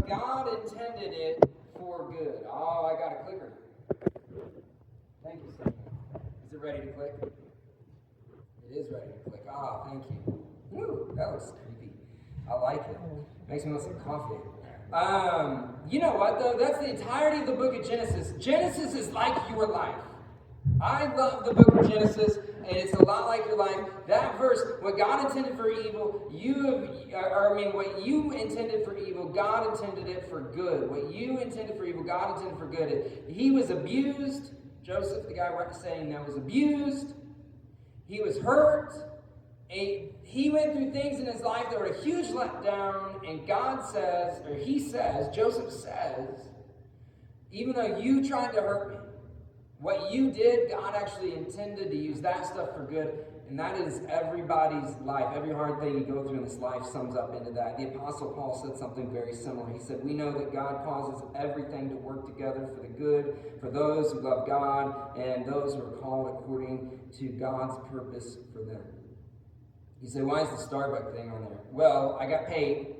God intended it for good. Oh, I got a clicker. Thank you, Stephen. Is it ready to click? It is ready to click. Ah, thank you. Woo, that looks creepy. I like it. Makes me want some coffee. You know what, though? That's the entirety of the book of Genesis. Genesis is like your life. I love the book of Genesis, and it's a lot like your life. That verse, what God intended for evil, what you intended for evil, God intended it for good. What you intended for evil, God intended for good. He was abused. Joseph, the guy saying that, was abused. He was hurt. He went through things in his life that were a huge letdown, and Joseph says, even though you tried to hurt me, what you did, God actually intended to use that stuff for good. And that is everybody's life. Every hard thing you go through in this life sums up into that. The Apostle Paul said something very similar. He said, we know that God causes everything to work together for the good, for those who love God, and those who are called according to God's purpose for them. You say, why is the Starbucks thing on there? Well, I got paid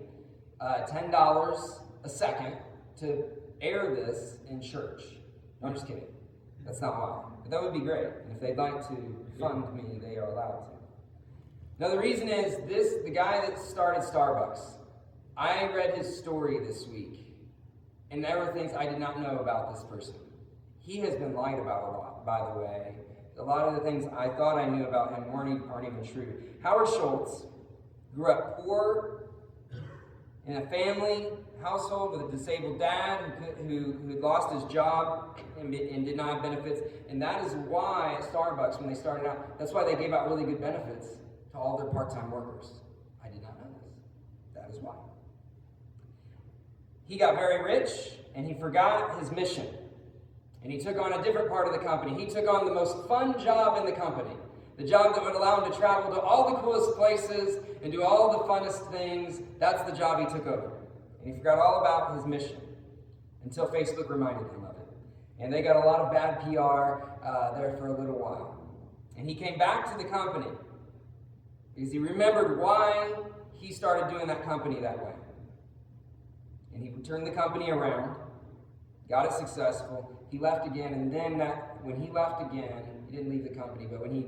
$10 a second to air this in church. No, I'm just kidding. That's not why. But that would be great. And if they'd like to fund me, they are allowed to. Now, the reason is the guy that started Starbucks, I read his story this week, and there were things I did not know about this person. He has been lied about a lot, by the way. A lot of the things I thought I knew about him aren't even true. Howard Schultz grew up poor in a family household with a disabled dad who had lost his job and did not have benefits. And that is why at Starbucks, when they started out, that's why they gave out really good benefits to all their part-time workers. I did not know this. That is why. He got very rich, and he forgot his mission. And he took on a different part of the company. He took on the most fun job in the company. The job that would allow him to travel to all the coolest places and do all the funnest things. That's the job he took over. And he forgot all about his mission until Facebook reminded him of it. And they got a lot of bad PR there for a little while. And he came back to the company because he remembered why he started doing that company that way. And he turned the company around, got it successful. He left again, and then when he left again, he didn't leave the company, but when he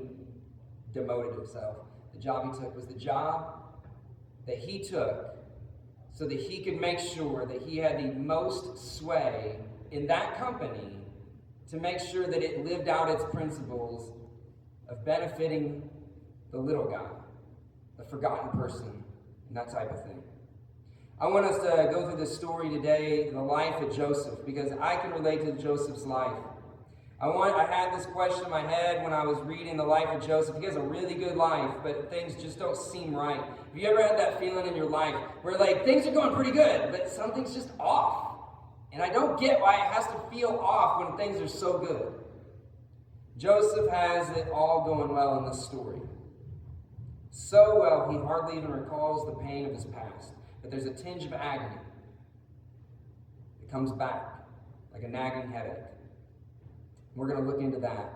demoted himself, the job he took was the job that he took so that he could make sure that he had the most sway in that company to make sure that it lived out its principles of benefiting the little guy, the forgotten person, and that type of thing. I want us to go through this story today, the life of Joseph, because I can relate to Joseph's life. I had this question in my head when I was reading the life of Joseph. He has a really good life, but things just don't seem right. Have you ever had that feeling in your life where things are going pretty good, but something's just off? And I don't get why it has to feel off when things are so good. Joseph has it all going well in this story. So well, he hardly even recalls the pain of his past. But there's a tinge of agony. It comes back like a nagging headache. We're going to look into that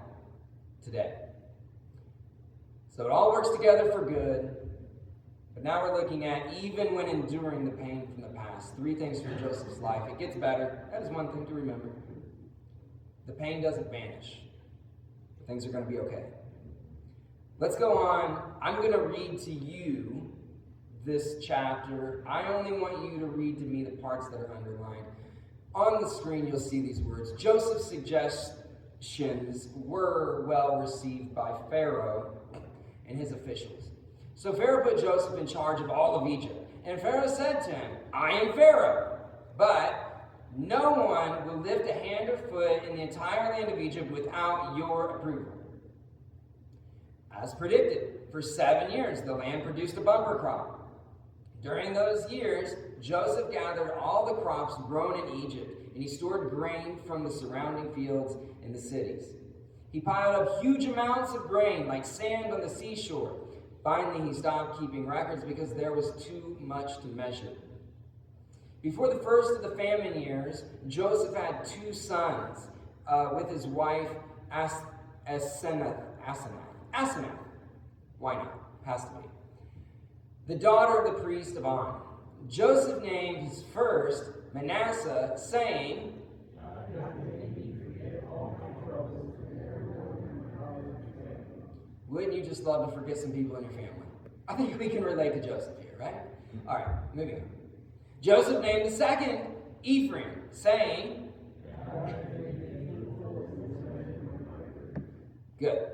today. So it all works together for good. But now we're looking at, even when enduring the pain from the past, 3 things from Joseph's life. It gets better. That is one thing to remember. The pain doesn't vanish. But things are going to be okay. Let's go on. I'm going to read to you this chapter. I only want you to read to me the parts that are underlined. On the screen, you'll see these words. Joseph's suggestions were well received by Pharaoh and his officials. So Pharaoh put Joseph in charge of all of Egypt. And Pharaoh said to him, I am Pharaoh, but no one will lift a hand or foot in the entire land of Egypt without your approval. As predicted, for 7 years, the land produced a bumper crop. During those years, Joseph gathered all the crops grown in Egypt, and he stored grain from the surrounding fields in the cities. He piled up huge amounts of grain like sand on the seashore. Finally, he stopped keeping records because there was too much to measure. Before the first of the famine years, Joseph had 2 sons with his wife Asenath. Why not? Passed away. The daughter of the priest of On. Joseph named his first Manasseh, saying, wouldn't you just love to forget some people in your family? I think we can relate to Joseph here, right? All right, moving on. Joseph named the second Ephraim, saying, good.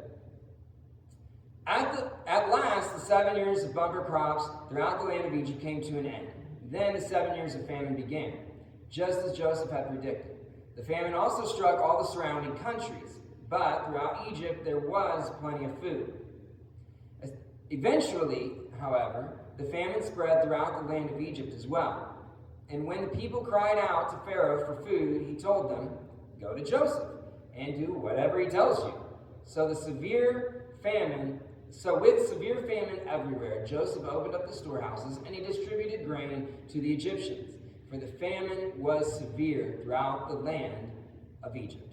At last, the 7 years of bumper crops throughout the land of Egypt came to an end. Then the 7 years of famine began, just as Joseph had predicted. The famine also struck all the surrounding countries, but throughout Egypt there was plenty of food. Eventually, however, the famine spread throughout the land of Egypt as well. And when the people cried out to Pharaoh for food, he told them, go to Joseph and do whatever he tells you. So with severe famine everywhere, Joseph opened up the storehouses and he distributed grain to the Egyptians, for the famine was severe throughout the land of Egypt.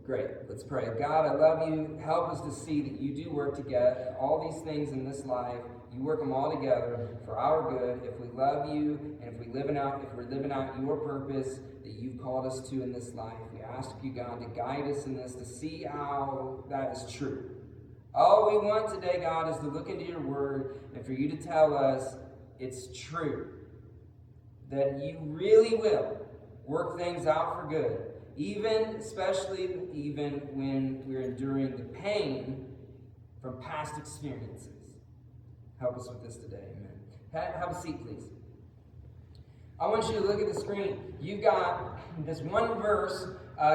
Great. Let's pray. God, I love you. Help us to see that you do work together. All these things in this life, you work them all together for our good. If we love you, and if we're living out your purpose that you've called us to in this life, we ask you, God, to guide us in this, to see how that is true. All we want today, God, is to look into your word and for you to tell us it's true. That you really will work things out for good. Especially when we're enduring the pain from past experiences. Help us with this today, amen. Pat, have a seat, please. I want you to look at the screen. You've got this one verse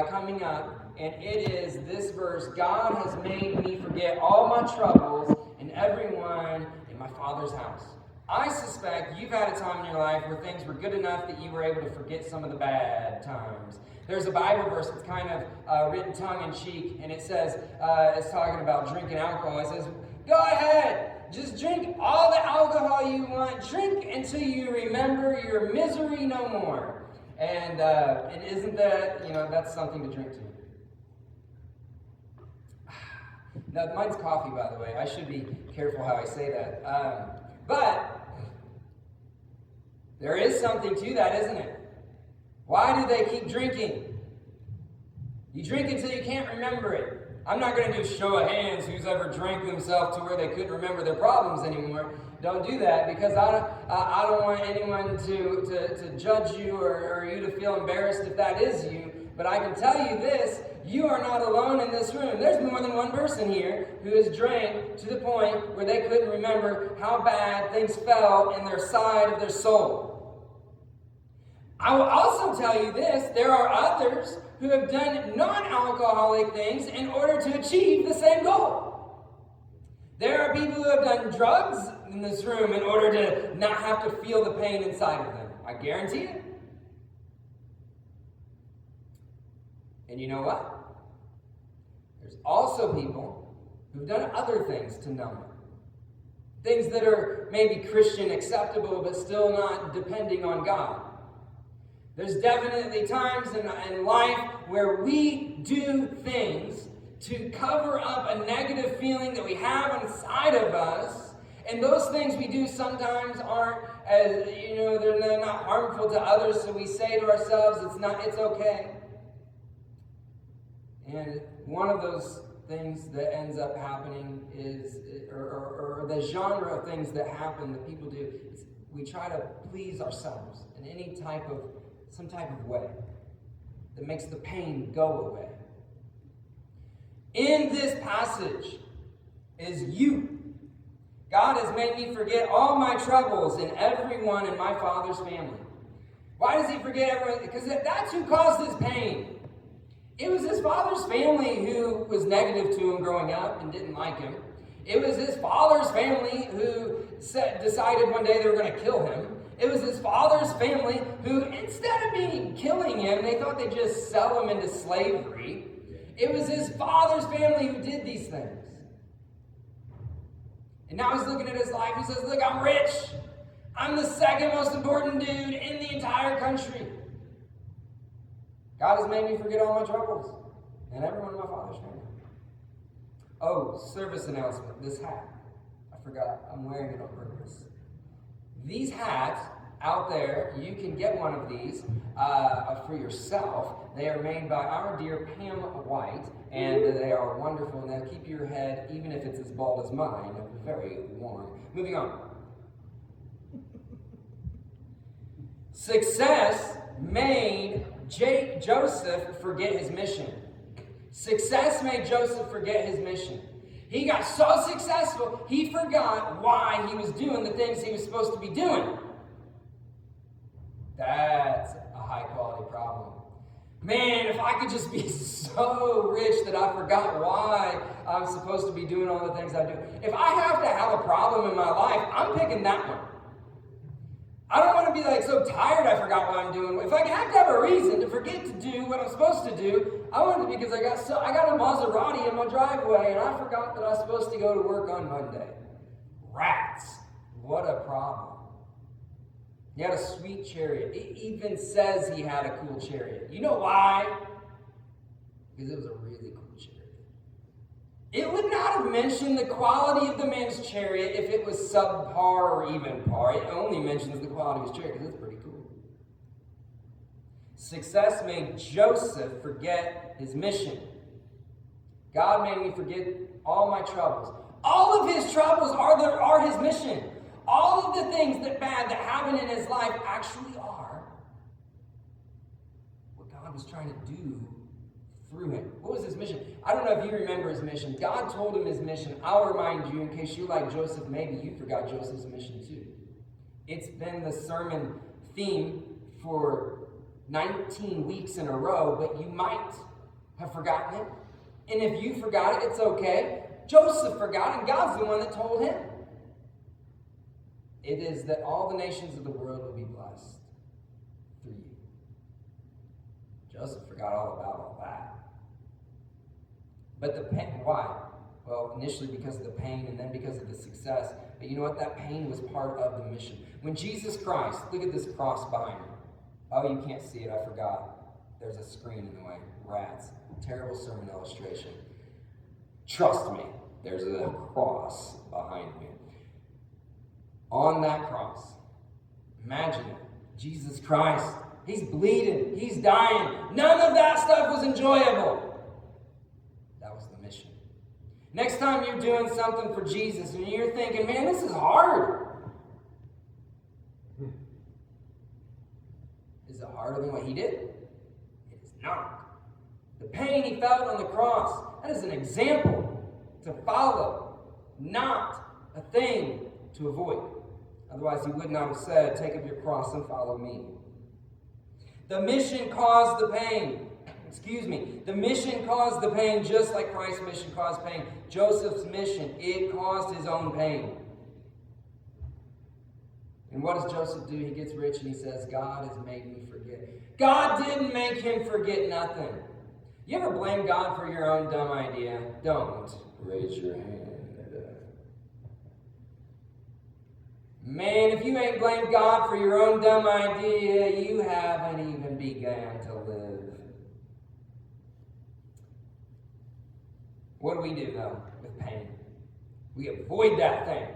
coming up, and it is this verse: God has made me forget all my troubles and everyone in my Father's house. I suspect you've had a time in your life where things were good enough that you were able to forget some of the bad times. There's a Bible verse that's kind of written tongue-in-cheek, and it says, it's talking about drinking alcohol. It says, go ahead, just drink all the alcohol you want. Drink until you remember your misery no more. And isn't that, that's something to drink to. Now, mine's coffee, by the way. I should be careful how I say that. But there is something to that, isn't it? Why do they keep drinking? You drink until you can't remember it. I'm not going to do show of hands who's ever drank themselves to where they couldn't remember their problems anymore. Don't do that, because I don't want anyone to judge you or you to feel embarrassed if that is you. But I can tell you this, you are not alone in this room. There's more than one person here who has drank to the point where they couldn't remember how bad things felt in their side of their soul. I will also tell you this, there are others who have done non-alcoholic things in order to achieve the same goal. There are people who have done drugs in this room in order to not have to feel the pain inside of them. I guarantee it. And you know what? There's also people who've done other things to numb it. Things that are maybe Christian acceptable, but still not depending on God. There's definitely times in life where we do things to cover up a negative feeling that we have inside of us. And those things we do sometimes aren't as, they're not harmful to others. So we say to ourselves, it's okay. And one of those things that ends up happening is, or the genre of things that happen that people do, is we try to please ourselves in some type of way that makes the pain go away. In this passage is you. God has made me forget all my troubles and everyone in my Father's family. Why does he forget everyone? Because that's who caused his pain. It was his father's family who was negative to him growing up and didn't like him. It was his father's family who decided one day they were going to kill him. It was his father's family who, instead of killing him, they thought they'd just sell him into slavery. It was his father's family who did these things. And now he's looking at his life. He says, look, I'm rich. I'm the second most important dude in the entire country. God has made me forget all my troubles and everyone in my father's family. Oh, service announcement, this hat. I forgot, I'm wearing it on purpose. These hats out there, you can get one of these for yourself. They are made by our dear Pam White, and they are wonderful, and they'll keep your head, even if it's as bald as mine, very warm. Moving on. Success made Joseph forget his mission. Success made Joseph forget his mission. He got so successful, he forgot why he was doing the things he was supposed to be doing. That's a high-quality problem. Man, if I could just be so rich that I forgot why I'm supposed to be doing all the things I do. If I have to have a problem in my life, I'm picking that one. I don't want to be so tired I forgot what I'm doing. If I have to have a reason to forget to do what I'm supposed to do, I want it because I got a Maserati in my driveway and I forgot that I was supposed to go to work on Monday. Rats. What a problem. He had a sweet chariot. It even says he had a cool chariot. You know why? Because it was a really cool chariot. It would not have mentioned the quality of the man's chariot if it was subpar or even par. It only mentions the quality of his chariot because it's pretty cool. Success made Joseph forget his mission. God made me forget all my troubles. All of his troubles are his mission. All of the things that happen in his life actually are what God was trying to do through him. What was his mission? I don't know if you remember his mission. God told him his mission. I'll remind you, in case you're like Joseph, maybe you forgot Joseph's mission too. It's been the sermon theme for 19 weeks in a row, but you might have forgotten it. And if you forgot it, it's okay. Joseph forgot, and God's the one that told him. It is that all the nations of the world will be blessed through you. Joseph forgot all about all that. But the pain, why? Well, initially because of the pain and then because of the success. But you know what? That pain was part of the mission. When Jesus Christ, look at this cross behind me. Oh, you can't see it, I forgot. There's a screen in the way. Rats. Terrible sermon illustration. Trust me, there's a cross behind me. On that cross, imagine it. Jesus Christ, he's bleeding, he's dying. None of that stuff was enjoyable. That was the mission. Next time you're doing something for Jesus and you're thinking, man, this is hard. Is it harder than what he did? It is not. The pain he felt on the cross, that is an example to follow, not a thing to avoid. Otherwise, he would not have said, take up your cross and follow me. The mission caused the pain. The mission caused the pain just like Christ's mission caused pain. Joseph's mission, it caused his own pain. And what does Joseph do? He gets rich and he says, God has made me forget. God didn't make him forget nothing. You ever blame God for your own dumb idea? Don't raise your hand. Man, if you ain't blamed God for your own dumb idea, you haven't even begun to live. What do we do, though, with pain? We avoid that thing.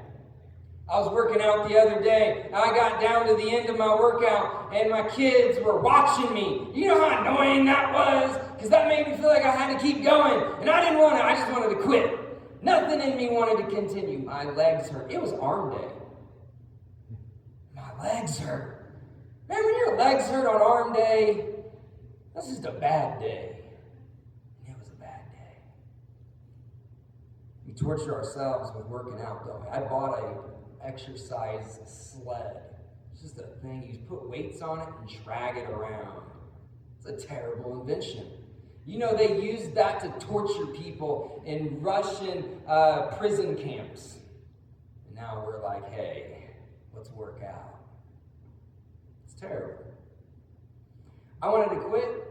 I was working out the other day, and I got down to the end of my workout, and my kids were watching me. You know how annoying that was? Because that made me feel like I had to keep going. And I didn't want to. I just wanted to quit. Nothing in me wanted to continue. My legs hurt. It was arm day. My legs hurt. Man, when your legs hurt on arm day, that's just a bad day. It was a bad day. We torture ourselves with working out, don't we? I bought a exercise sled. It's just a thing. You put weights on it and drag it around. It's a terrible invention. You know, they used that to torture people in Russian prison camps. And now we're like, hey, let's work out. It's terrible. I wanted to quit.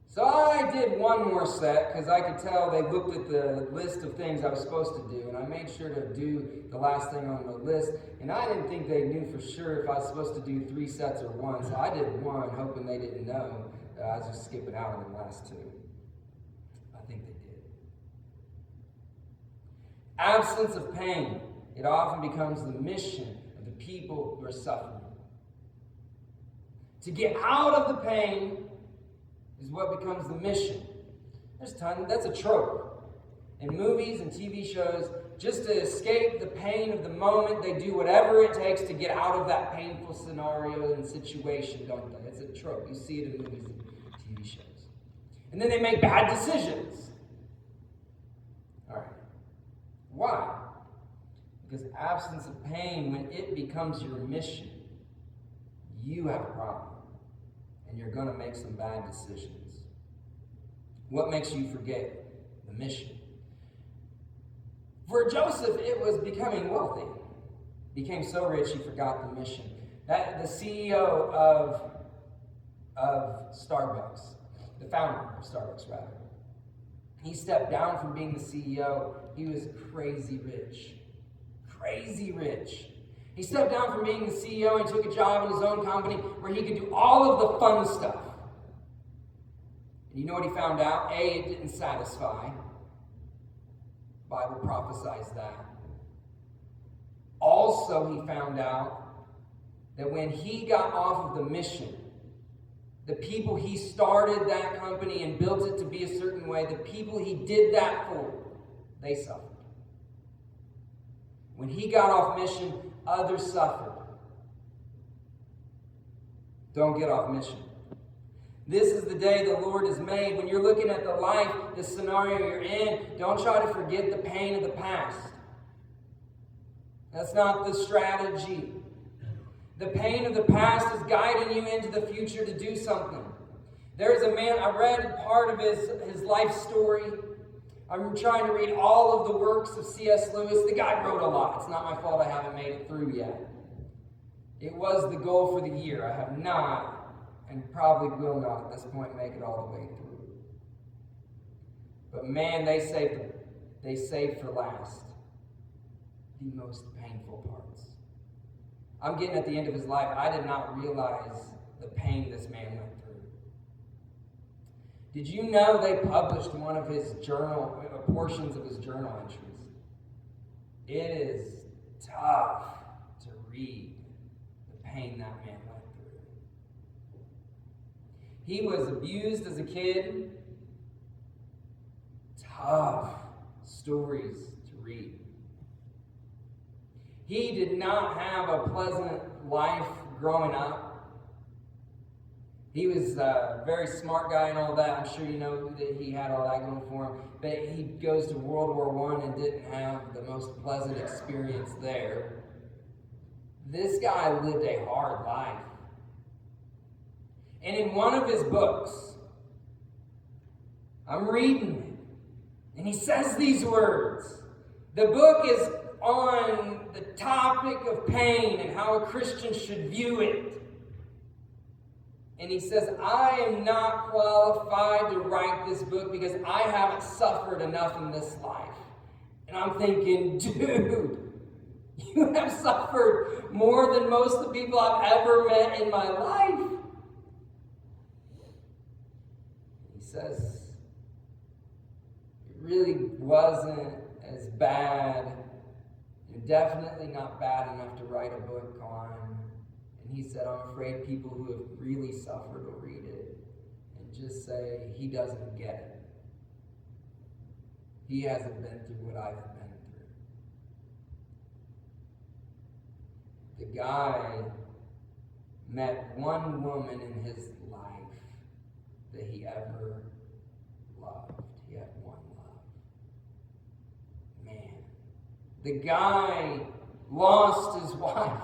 So I did one more set because I could tell they looked at the list of things I was supposed to do, and I made sure to do the last thing on the list. And I didn't think they knew for sure if I was supposed to do 3 sets or 1, so I did 1, hoping they didn't know. I was just skipping out on the last 2. absence of pain, it often becomes the mission of the people who are suffering. To get out of the pain is what becomes the mission. That's a trope. In movies and TV shows, just to escape the pain of the moment, they do whatever it takes to get out of that painful scenario and situation, don't they? It's a trope. You see it in movies and TV shows. And then they make bad decisions. All right. Why? Because absence of pain, when it becomes your mission, you have a problem. And you're going to make some bad decisions. What makes you forget the mission? For Joseph, it was becoming wealthy. He became so rich he forgot the mission. The CEO of Starbucks, the founder of Starbucks, rather, he stepped down from being the CEO. He was crazy rich. Crazy rich. He stepped down from being the CEO and took a job in his own company where he could do all of the fun stuff. And you know what he found out? A, it didn't satisfy. The Bible prophesies that. Also, he found out that when he got off of the mission, the people he started that company and built it to be a certain way, the people he did that for, they suffered. When he got off mission, others suffered. Don't get off mission. This is the day the Lord has made. When you're looking at the life, the scenario you're in, don't try to forget the pain of the past. That's not the strategy. The pain of the past is guiding you into the future to do something. There's a man, I read part of his life story. I'm trying to read all of the works of C.S. Lewis. The guy wrote a lot. It's not my fault I haven't made it through yet. It was the goal for the year. I have not, and probably will not at this point, make it all the way through. But man, they saved for last the most painful parts. I'm getting at the end of his life. I did not realize the pain this man went through. Did you know they published one of his portions of his journal entries? It is tough to read the pain that man went through. He was abused as a kid. Tough stories to read. He did not have a pleasant life growing up. He was a very smart guy and all that. I'm sure you know that he had all that going for him. But he goes to World War I and didn't have the most pleasant experience there. This guy lived a hard life. And in one of his books, I'm reading it, and he says these words. The book is on the topic of pain and how a Christian should view it. And he says, I am not qualified to write this book because I haven't suffered enough in this life. And I'm thinking, dude, you have suffered more than most of the people I've ever met in my life. He says, it really wasn't as bad, and definitely not bad enough to write a book on. And he said, I'm afraid people who have really suffered will read it and just say, he doesn't get it. He hasn't been through what I've been through. The guy met one woman in his life that he ever loved. He had one love. Man. The guy lost his wife.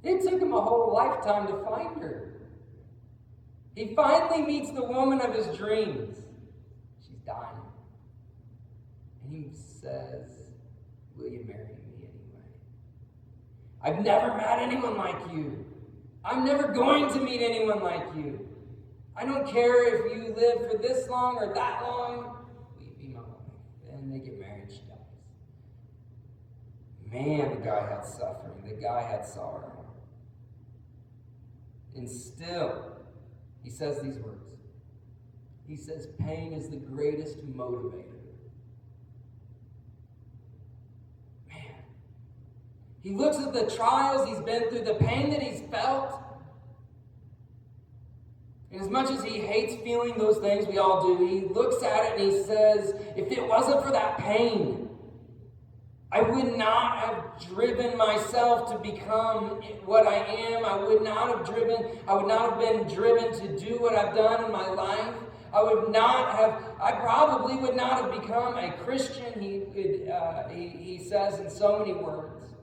It took him a whole lifetime to find her. He finally meets the woman of his dreams. She's dying. And he says, will you marry me anyway? I've never met anyone like you. I'm never going to meet anyone like you. I don't care if you live for this long or that long. Will you be my wife? And they get married, she dies. Man, the guy had suffering. The guy had sorrow. And still, he says these words. He says, pain is the greatest motivator. He looks at the trials he's been through, the pain that he's felt. And as much as he hates feeling those things, we all do, he looks at it and he says, if it wasn't for that pain, I would not have driven myself to become what I am. I would not have been driven to do what I've done in my life. I probably would not have become a Christian, he says in so many words.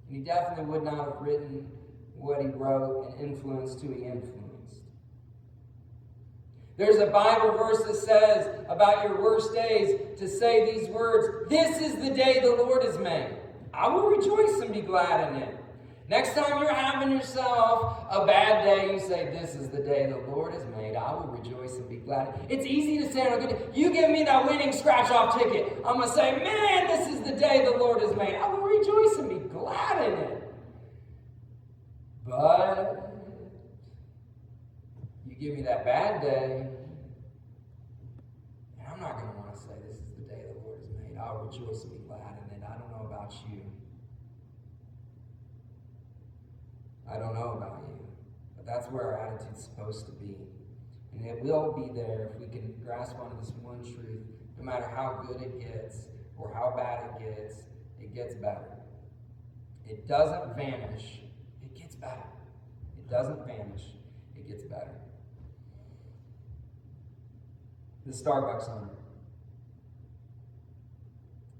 And he definitely would not have written what he wrote and influenced who he influenced. There's a Bible verse that says about your worst days to say these words, "This is the day the Lord has made. I will rejoice and be glad in it." Next time you're having yourself a bad day, you say, "This is the day the Lord has made. I will rejoice and be glad." It's easy to say on a good day. You give me that winning scratch-off ticket. I'm going to say, "Man, this is the day the Lord has made. I will rejoice and be glad in it." But you give me that bad day, and I'm not going to want to say, "This is the day the Lord has made. I'll rejoice and be glad in it." I don't know about you. I don't know about you. But that's where our attitude's supposed to be. And it will be there if we can grasp onto this one truth. No matter how good it gets or how bad it gets better. It doesn't vanish, it gets better. It doesn't vanish, it gets better. The Starbucks owner.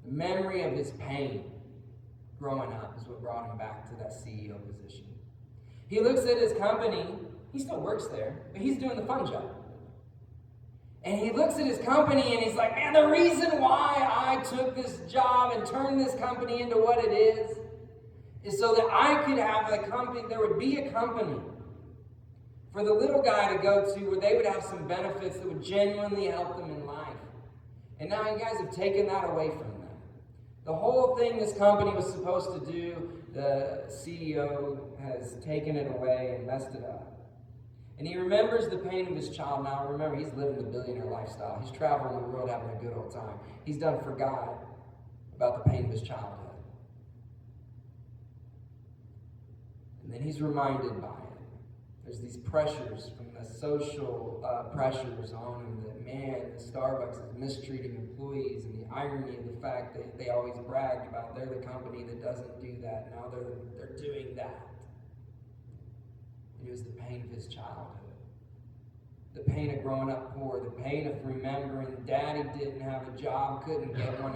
The memory of his pain growing up is what brought him back to that CEO position. He looks at his company, he still works there, but he's doing the fun job. And he looks at his company and he's like, "Man, the reason why I took this job and turned this company into what it is so that I could have a company, there would be a company for the little guy to go to where they would have some benefits that would genuinely help them in life." And now you guys have taken that away from them. The whole thing this company was supposed to do, the CEO has taken it away and messed it up. And he remembers the pain of his child. Now remember, he's living the billionaire lifestyle. He's traveling the world having a good old time. He's done forgot about the pain of his childhood. And then he's reminded by it. There's these pressures from the social pressures on him that, man, Starbucks is mistreating employees, and the irony of the fact that they always bragged about they're the company that doesn't do that. Now they're doing that. And it was the pain of his childhood. The pain of growing up poor, the pain of remembering daddy didn't have a job, couldn't get one,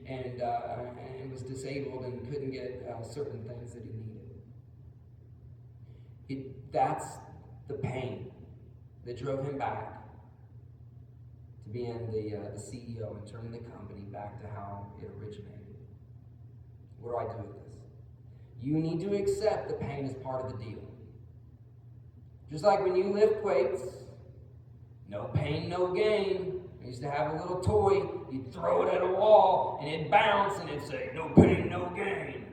and was disabled and couldn't get certain things that he needed. That's the pain that drove him back to being the CEO and turning the company back to how it originated. What do I do with this? You need to accept the pain as part of the deal. Just like when you lift weights, no pain, no gain. I used to have a little toy, you'd throw it at a wall, and it'd bounce, and it'd say, "No pain, no gain."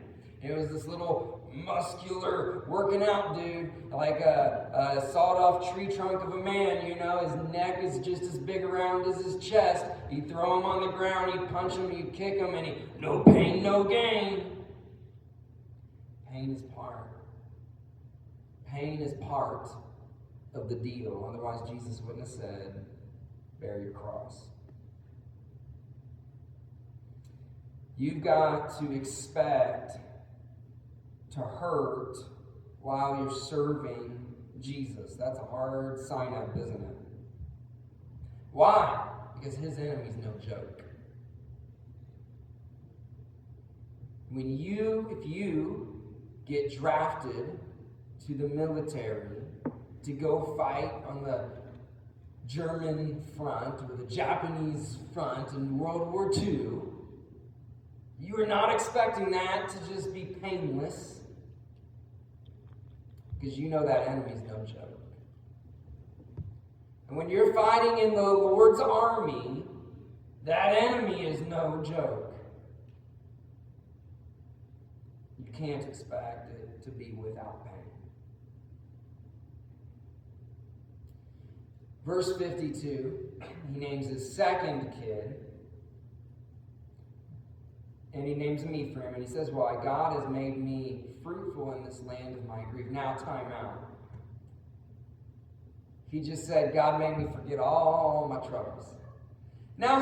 And it was this little muscular, working out dude, like a sawed-off tree trunk of a man, you know. His neck is just as big around as his chest. You'd throw him on the ground, you'd punch him, you'd kick him, and no pain, no gain. Pain is part of the deal. Otherwise, Jesus wouldn't have said, "Bear your cross." You've got to expect to hurt while you're serving Jesus. That's a hard sign up, isn't it? Why? Because his enemy's no joke. If you get drafted to the military to go fight on the German front or the Japanese front in World War II, you are not expecting that to just be painless, because you know that enemy's no joke. And when you're fighting in the Lord's army, that enemy is no joke. You can't expect it to be without pain. Verse 52, he names his second kid And he names him Ephraim, and he says, why? God has made me fruitful in this land of my grief. Now, time out. He just said, God made me forget all my troubles. Now,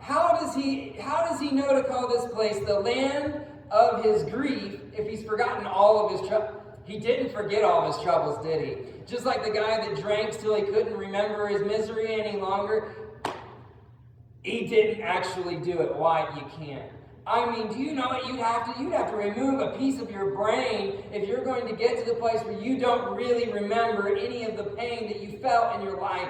how does he know to call this place the land of his grief if he's forgotten all of his troubles? He didn't forget all of his troubles, did he? Just like the guy that drank till he couldn't remember his misery any longer. He didn't actually do it. Why? You can't. I mean, do you know what you'd have to remove a piece of your brain if you're going to get to the place where you don't really remember any of the pain that you felt in your life.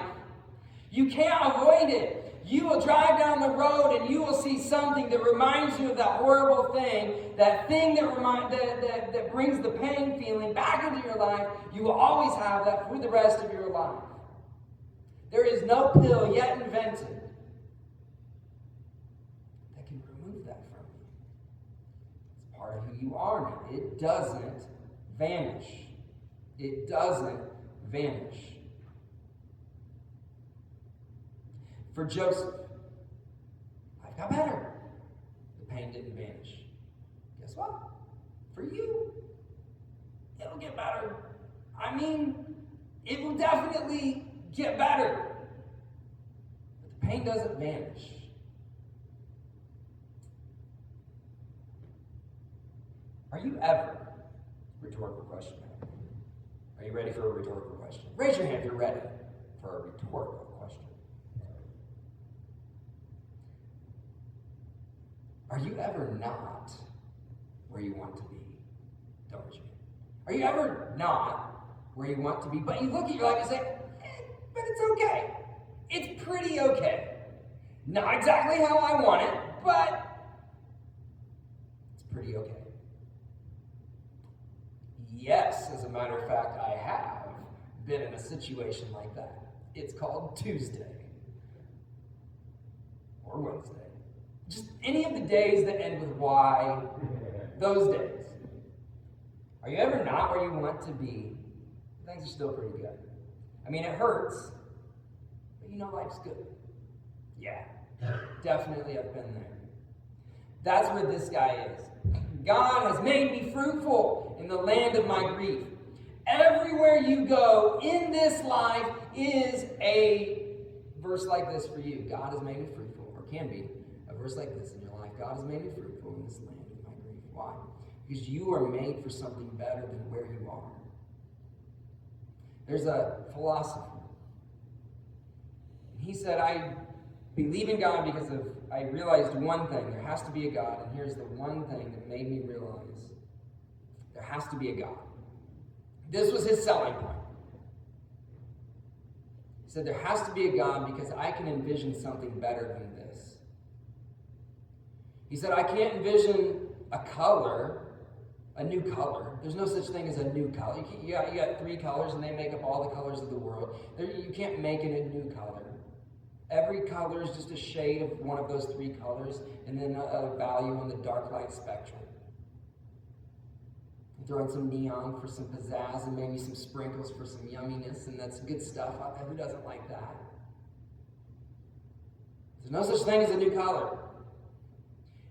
You can't avoid it. You will drive down the road and you will see something that reminds you of that horrible thing, that thing that brings the pain feeling back into your life. You will always have that for the rest of your life. There is no pill yet invented that can remove that from you. It's part of who you are now. It doesn't vanish. It doesn't vanish. For Joseph, life got better. The pain didn't vanish. Guess what? For you, it'll get better. I mean, it will definitely get better. But the pain doesn't vanish. Are you ever, rhetorical question. Are you ready for a rhetorical question? Raise your hand if you're ready for a rhetorical question. Are you ever not where you want to be? Don't raise your hand. Are you ever not where you want to be, but you look at your life and say, but it's okay. It's pretty okay. Not exactly how I want it, but it's pretty okay. Yes, as a matter of fact, I have been in a situation like that. It's called Tuesday or Wednesday. Just any of the days that end with Y, those days. Are you ever not where you want to be? Things are still pretty good. I mean, it hurts, but you know life's good. Yeah, definitely I've been there. That's where this guy is. God has made me fruitful in the land of my grief. Everywhere you go in this life is a verse like this for you. God has made me fruitful, or can be. A verse like this in your life. God has made me fruitful in this land of my grief. Why? Because you are made for something better than where you are. There's a philosopher. He said, I believe in God because I realized one thing. There has to be a God. And here's the one thing that made me realize there has to be a God. This was his selling point. He said, there has to be a God because I can envision something better than this. He said, I can't envision a color, a new color. There's no such thing as a new color. You got three colors and they make up all the colors of the world. You can't make it a new color. Every color is just a shade of one of those three colors and then a value on the dark light spectrum. You throw in some neon for some pizzazz and maybe some sprinkles for some yumminess, and that's good stuff. Who doesn't like that? There's no such thing as a new color.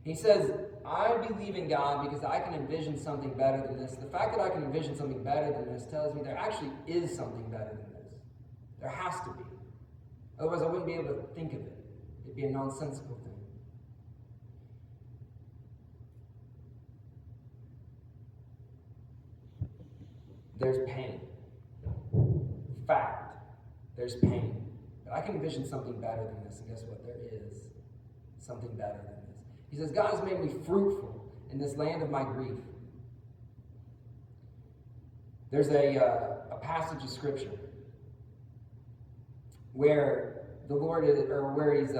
He says, I believe in God because I can envision something better than this. The fact that I can envision something better than this tells me there actually is something better than this. There has to be. Otherwise, I wouldn't be able to think of it. It'd be a nonsensical thing. There's pain. Fact. There's pain. But I can envision something better than this. And guess what? There is something better than this. He says, God has made me fruitful in this land of my grief. There's a passage of Scripture where the Lord is, or where he's,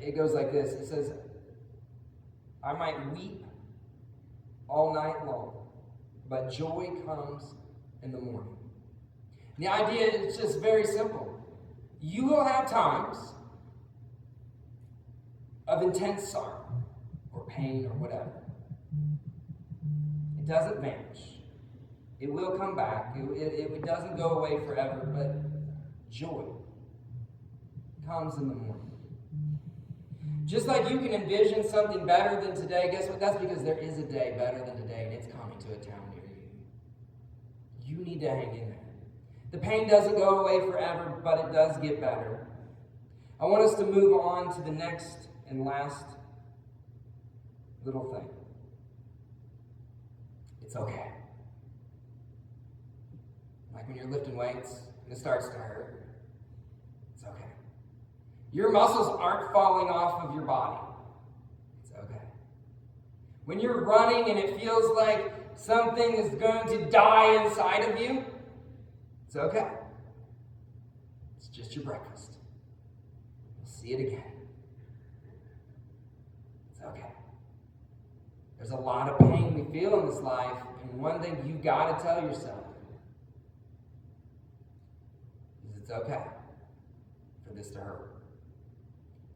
it goes like this. It says, I might weep all night long, but joy comes in the morning. And the idea is just very simple. You will have times of intense sorrow, or pain, or whatever. It doesn't vanish. It will come back. It doesn't go away forever, but joy comes in the morning. Just like you can envision something better than today, guess what? That's because there is a day better than today, and it's coming to a town near you. You need to hang in there. The pain doesn't go away forever, but it does get better. I want us to move on to the next and last little thing. It's okay. Like when you're lifting weights and it starts to hurt. It's okay. Your muscles aren't falling off of your body. It's okay. When you're running and it feels like something is going to die inside of you, it's okay. It's just your breakfast. You'll see it again. It's okay. There's a lot of pain we feel in this life, and one thing you've got to tell yourself is it's okay for this to hurt.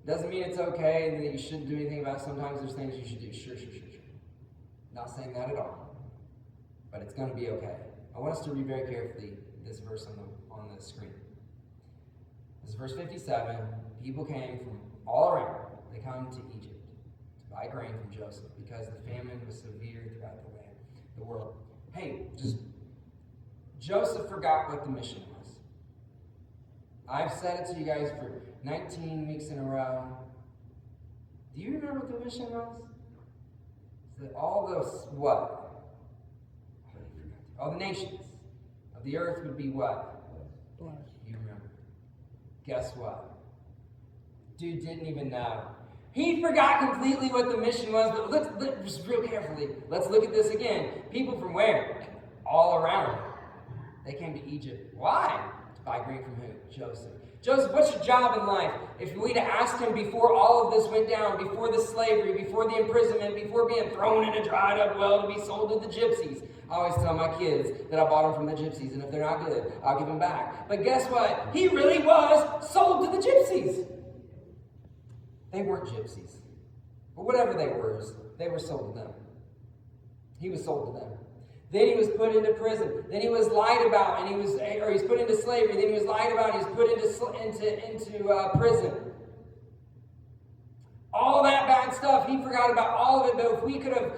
It doesn't mean it's okay and that you shouldn't do anything about it. Sometimes there's things you should do. Sure. Not saying that at all. But it's going to be okay. I want us to read very carefully this verse on the screen. This is verse 57. People came from all around. They come to Egypt to buy grain from Joseph because the famine was severe throughout the world. Hey, Joseph forgot what the mission was. I've said it to you guys for 19 weeks in a row. Do you remember what the mission was? That all those, what? All the nations of the earth would be what? Blessed. You remember. Guess what? Dude didn't even know. He forgot completely what the mission was, but let's just real carefully, let's look at this again. People from where? All around. They came to Egypt. Why? To buy grain from who? Joseph. Joseph, what's your job in life? If we'd asked him before all of this went down, before the slavery, before the imprisonment, before being thrown in a dried up well to be sold to the gypsies. I always tell my kids that I bought them from the gypsies, and if they're not good, I'll give them back. But guess what? He really was sold to the gypsies. They weren't gypsies. But whatever they were sold to them. He was sold to them. Then he was put into prison. Then he was lied about, and he was put into slavery. Then he was lied about, and he was put into prison. All that bad stuff, he forgot about all of it. But if we could have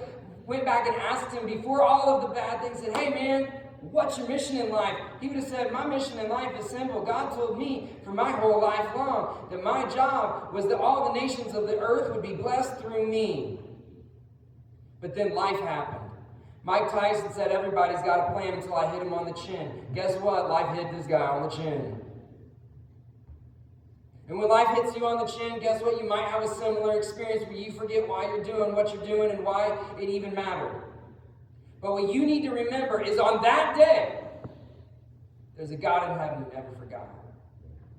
went back and asked him before all of the bad things, said, hey man, what's your mission in life? He would have said, my mission in life is simple. God told me for my whole life long that my job was that all the nations of the earth would be blessed through me. But then life happened. Mike Tyson said, everybody's got a plan until I hit him on the chin. Guess what? Life hit this guy on the chin. And when life hits you on the chin, guess what? You might have a similar experience where you forget why you're doing what you're doing and why it even mattered. But what you need to remember is on that day, there's a God in heaven who never forgot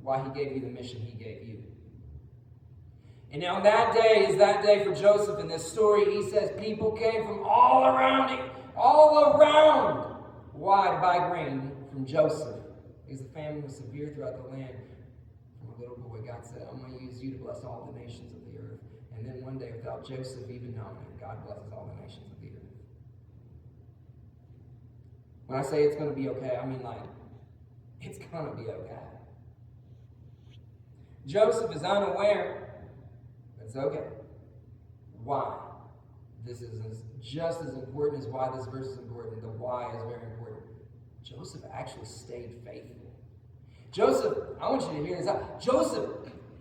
why he gave you the mission he gave you. And on that day is that day for Joseph in this story. He says people came from all around him. All around. Why? To buy grain from Joseph. Because the famine was severe throughout the land. From a little boy, God said, I'm going to use you to bless all the nations of the earth. And then one day, without Joseph even knowing it, God blesses all the nations of the earth. When I say it's going to be okay, I mean like, it's going to be okay. Joseph is unaware. It's okay. Why? This is just as important as why this verse is important. The why is very important. Joseph actually stayed faithful. Joseph, I want you to hear this out. Joseph,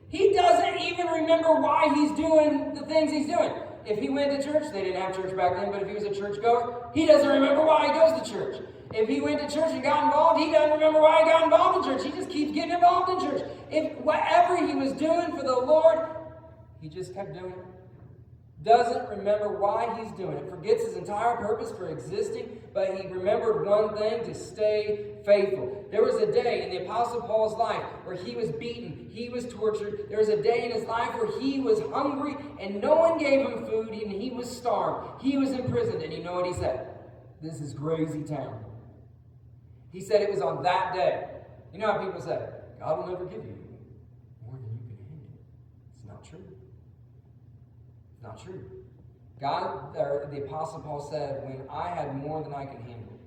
he doesn't even remember why he's doing the things he's doing. If he went to church, they didn't have church back then, but if he was a churchgoer, he doesn't remember why he goes to church. If he went to church and got involved, he doesn't remember why he got involved in church. He just keeps getting involved in church. If whatever he was doing for the Lord, he just kept doing it. Doesn't remember why he's doing it. Forgets his entire purpose for existing, but he remembered one thing: to stay faithful. There was a day in the Apostle Paul's life where he was beaten, he was tortured. There was a day in his life where he was hungry and no one gave him food and he was starved. He was imprisoned, and you know what he said? This is crazy town. He said it was on that day. You know how people say, God will never give you more than you can handle. It's not true. It's not true. The Apostle Paul said, when I had more than I could handle,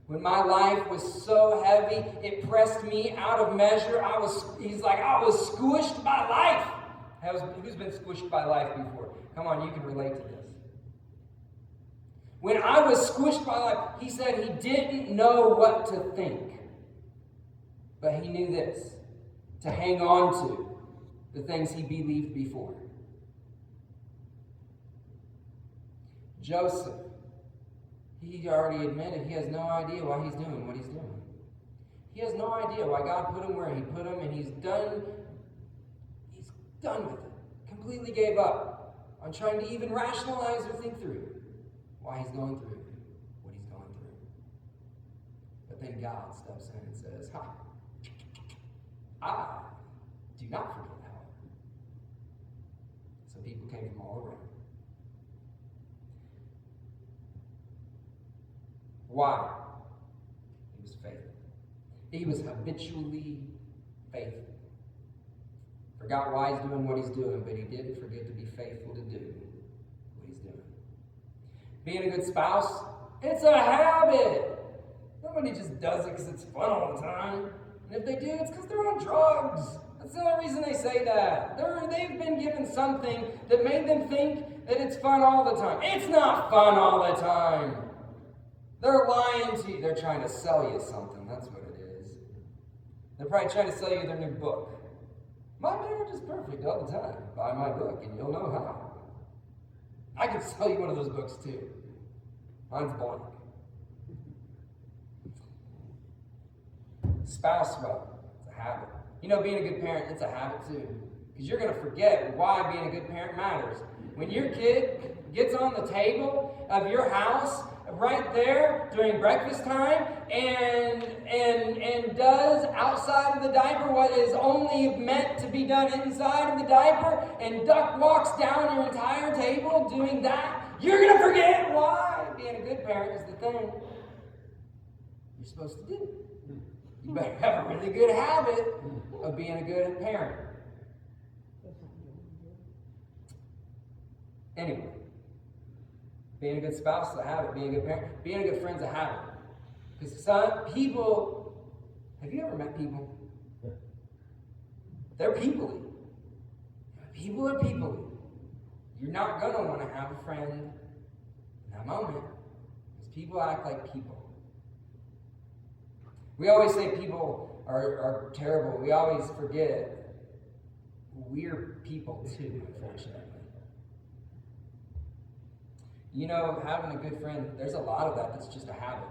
when my life was so heavy, it pressed me out of measure. I was squished by life. Who's been squished by life before? Come on, you can relate to this. When I was squished by life, he said he didn't know what to think. But he knew this, to hang on to the things he believed before. Joseph, he already admitted he has no idea why he's doing what he's doing. He has no idea why God put him where he put him, and he's done with it. Completely gave up on trying to even rationalize or think through why he's going through what he's going through. But then God steps in and says, I do not forget how. So people came from all around. Why? He was faithful. He was habitually faithful. Forgot why he's doing what he's doing, but he didn't forget to be faithful to do what he's doing. Being a good spouse, it's a habit. Nobody just does it because it's fun all the time. And if they do, it's because they're on drugs. That's the only reason they say that. They've been given something that made them think that it's fun all the time. It's not fun all the time. They're lying to you. They're trying to sell you something. That's what it is. They're probably trying to sell you their new book. My marriage is perfect all the time. Buy my book and you'll know how. I could sell you one of those books too. Mine's blank. Spouse, well, it's a habit. You know, being a good parent, it's a habit too. Because you're going to forget why being a good parent matters. When your kid gets on the table of your house right there during breakfast time and does outside of the diaper what is only meant to be done inside of the diaper, and duck walks down your entire table doing that, you're going to forget why being a good parent is the thing you're supposed to do. You better have a really good habit of being a good parent. Anyway, being a good spouse is a habit. Being a good parent, being a good friend is a habit. Because some people, have you ever met people? They're people-y. People are people-y. You're not going to want to have a friend in that moment. Because people act like people. We always say people are terrible. We always forget we're people too, unfortunately. You know, having a good friend, there's a lot of that's just a habit.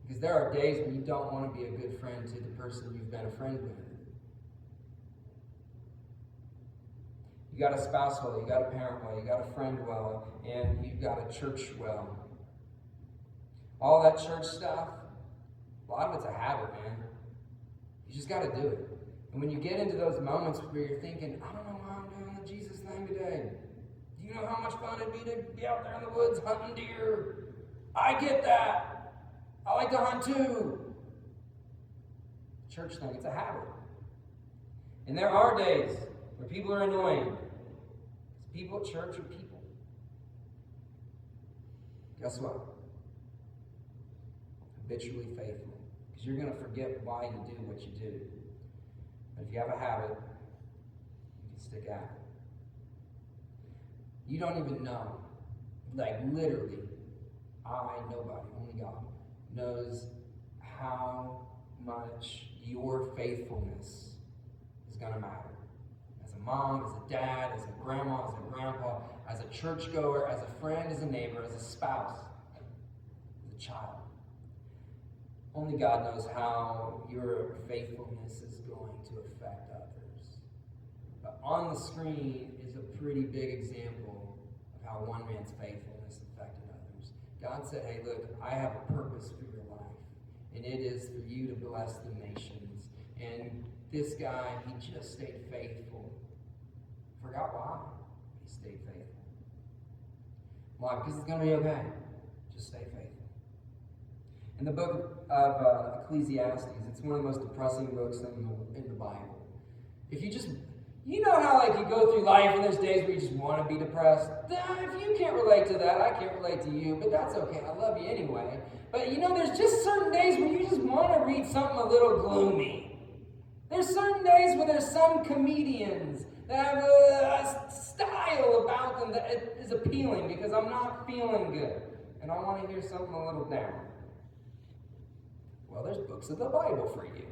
Because there are days when you don't want to be a good friend to the person you've been a friend with. You got a spouse well, you got a parent well, you got a friend well, and you've got a church well. All that church stuff, a lot of it's a habit, man. You just got to do it. And when you get into those moments where you're thinking, I don't know why I'm doing the Jesus thing today. Do you know how much fun it'd be to be out there in the woods hunting deer? I get that. I like to hunt too. Church thing, it's a habit. And there are days where people are annoying. People at church are people. Guess what? Habitually faithful. Because you're going to forget why you do what you do. But if you have a habit, you can stick at it. You don't even know. Like literally, nobody, only God, knows how much your faithfulness is going to matter. As a mom, as a dad, as a grandma, as a grandpa, as a churchgoer, as a friend, as a neighbor, as a spouse, as a child. Only God knows how your faithfulness is going to affect others. But on the screen is a pretty big example of how one man's faithfulness affected others. God said, hey, look, I have a purpose for your life, and it is for you to bless the nations. And this guy, he just stayed faithful. Forgot why he stayed faithful. Why? Because it's going to be okay. Just stay faithful. In the book of Ecclesiastes, it's one of the most depressing books in the Bible. If you just, you know how like you go through life and there's days where you just want to be depressed? If you can't relate to that, I can't relate to you, but that's okay. I love you anyway. But you know, there's just certain days where you just want to read something a little gloomy. There's certain days where there's some comedians that have a style about them that is appealing because I'm not feeling good and I want to hear something a little down. Well, there's books of the Bible for you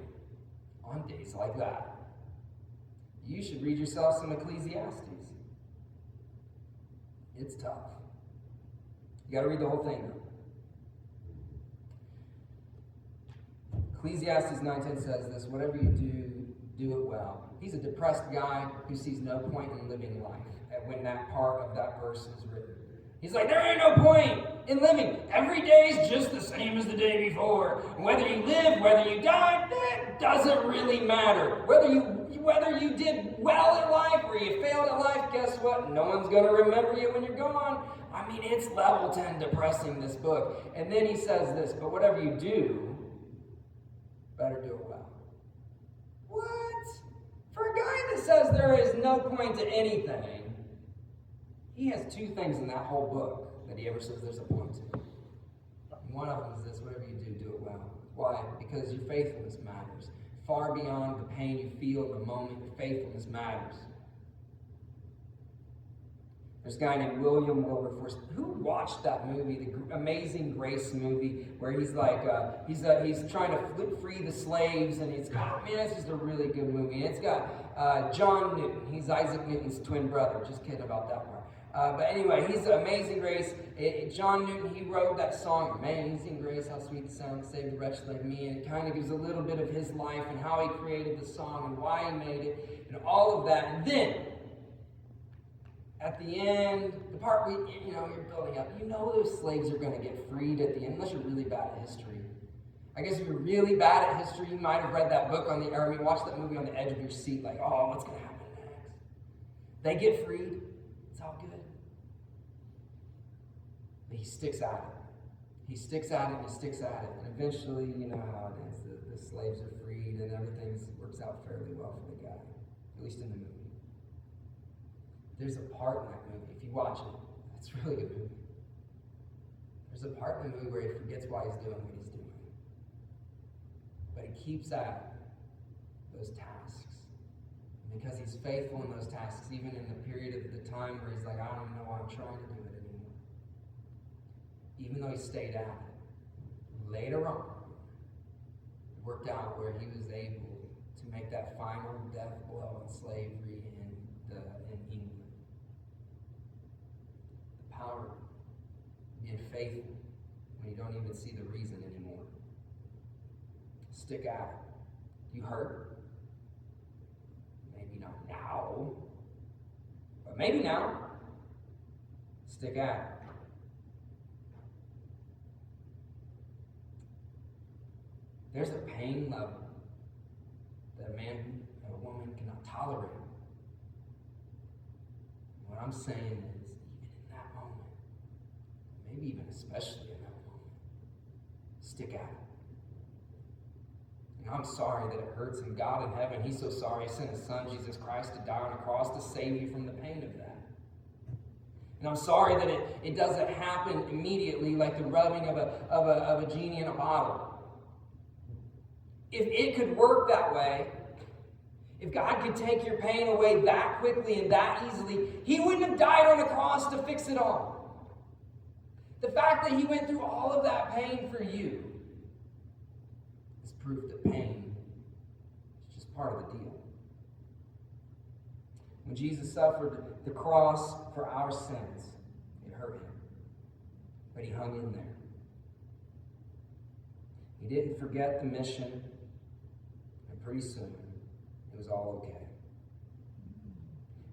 on days like that. You should read yourself some Ecclesiastes. It's tough. You got to read the whole thing, though. Ecclesiastes 9:10 says this: whatever you do, do it well. He's a depressed guy who sees no point in living life. And when that part of that verse is written, he's like, there ain't no point in living. Every day is just the same as the day before. Whether you live, whether you die, that doesn't really matter. Whether you did well in life or you failed at life, guess what? No one's going to remember you when you're gone. I mean, it's level 10 depressing, this book. And then he says this: but whatever you do, better do it well. What? For a guy that says there is no point to anything, he has two things in that whole book that he ever says there's a point to. And one of them is this: whatever you do, do it well. Why? Because your faithfulness matters. Far beyond the pain you feel in the moment, your faithfulness matters. There's a guy named William Wilberforce who watched that movie, the Amazing Grace movie, where he's like, he's trying to free the slaves, and it's it's just a really good movie. And it's got John Newton. He's Isaac Newton's twin brother. Just kidding about that part. But anyway, he's Amazing Grace. John Newton, he wrote that song, Amazing Grace, how sweet the sound to save a wretch like me. And it kind of gives a little bit of his life and how he created the song and why he made it and all of that. And then, at the end, the part where, you're building up, those slaves are going to get freed at the end, unless you're really bad at history. I guess if you're really bad at history, you might have read that book watched that movie on the edge of your seat, like, oh, what's going to happen next? They get freed. It's all good. But he sticks at it. He sticks at it and he sticks at it. And eventually, you know how it is. The slaves are freed and everything works out fairly well for the guy, at least in the movie. There's a part in that movie, if you watch it, it's a really good movie. There's a part in the movie where he forgets why he's doing what he's doing. But he keeps at those tasks. And because he's faithful in those tasks, even in the period of the time where he's like, I don't know why I'm trying to do it anymore. Even though he stayed at it, later on, it worked out where he was able to make that final death blow on slavery in England. Power, being faithful when you don't even see the reason anymore. Stick at it. You hurt? Maybe not now, but maybe now. Stick at it. There's a pain level that a man and a woman cannot tolerate. What I'm saying is, maybe even especially in that moment, stick at it. And I'm sorry that it hurts, and God in heaven, He's so sorry He sent His Son, Jesus Christ, to die on a cross to save you from the pain of that. And I'm sorry that it doesn't happen immediately like the rubbing of a genie in a bottle. If it could work that way, if God could take your pain away that quickly and that easily, He wouldn't have died on a cross to fix it all. The fact that He went through all of that pain for you is proof that pain is just part of the deal. When Jesus suffered the cross for our sins, it hurt Him. But He hung in there. He didn't forget the mission, and pretty soon it was all okay.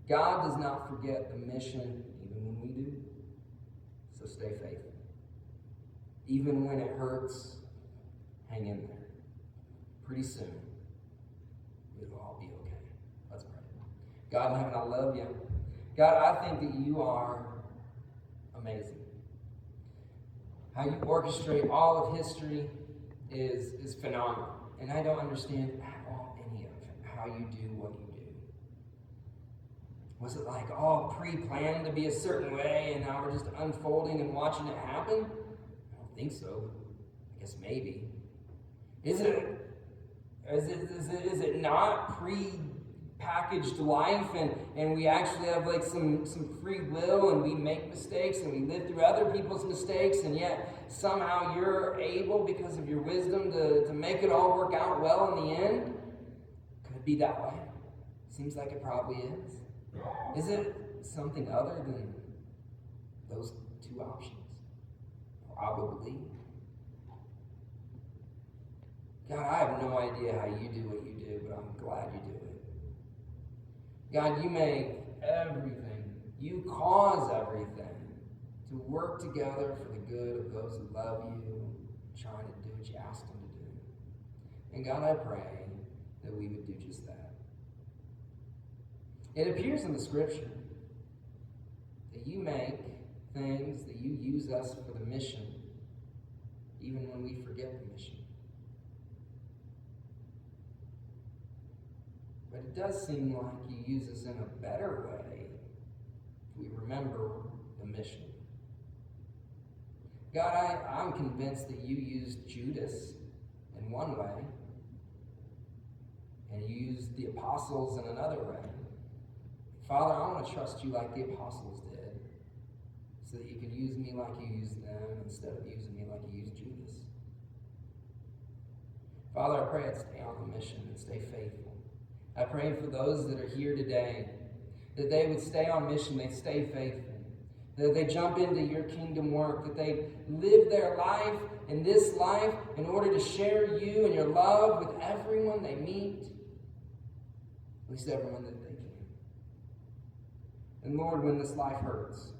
God does not forget the mission even when we do. So stay faithful. Even when it hurts, hang in there. Pretty soon, it'll all be okay. Let's pray. God in heaven, I love you. God, I think that you are amazing. How you orchestrate all of history is phenomenal. And I don't understand at all any of it, how you do what you do. Was it like all pre-planned to be a certain way and now we're just unfolding and watching it happen? I don't think so. I guess maybe. Is it not packaged life, and we actually have like some free will, and we make mistakes and we live through other people's mistakes, and yet somehow you're able, because of your wisdom, to make it all work out well in the end? Could it be that way? Seems like it probably is. Is it something other than those two options? Probably. God, I have no idea how you do what you do, but I'm glad you do it. God, you make everything, you cause everything to work together for the good of those who love you, trying to do what you asked them to do. And God, I pray that we would do just that. It appears in the Scripture that you make things, that you use us for the mission, even when we forget the mission. But it does seem like you use us in a better way if we remember the mission. God, I'm convinced that you used Judas in one way, and you used the apostles in another way. Father, I want to trust you like the apostles did, so that you can use me like you used them instead of using me like you used Judas. Father, I pray I'd stay on the mission and stay faithful. I pray for those that are here today, that they would stay on mission, they'd stay faithful, that they jump into your kingdom work, that they live their life in this life in order to share you and your love with everyone they meet, at least everyone that they can. And Lord, when this life hurts,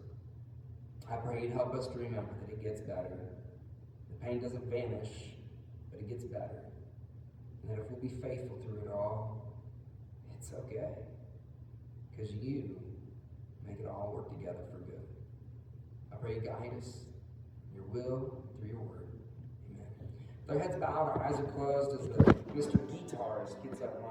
I pray you'd help us to remember that it gets better. The pain doesn't vanish, but it gets better. And that if we'll be faithful through it all, it's okay. Because you make it all work together for good. I pray you guide us, your will, through your word. Amen. With our heads bowed, our eyes are closed as the Mr. Guitarist gets up on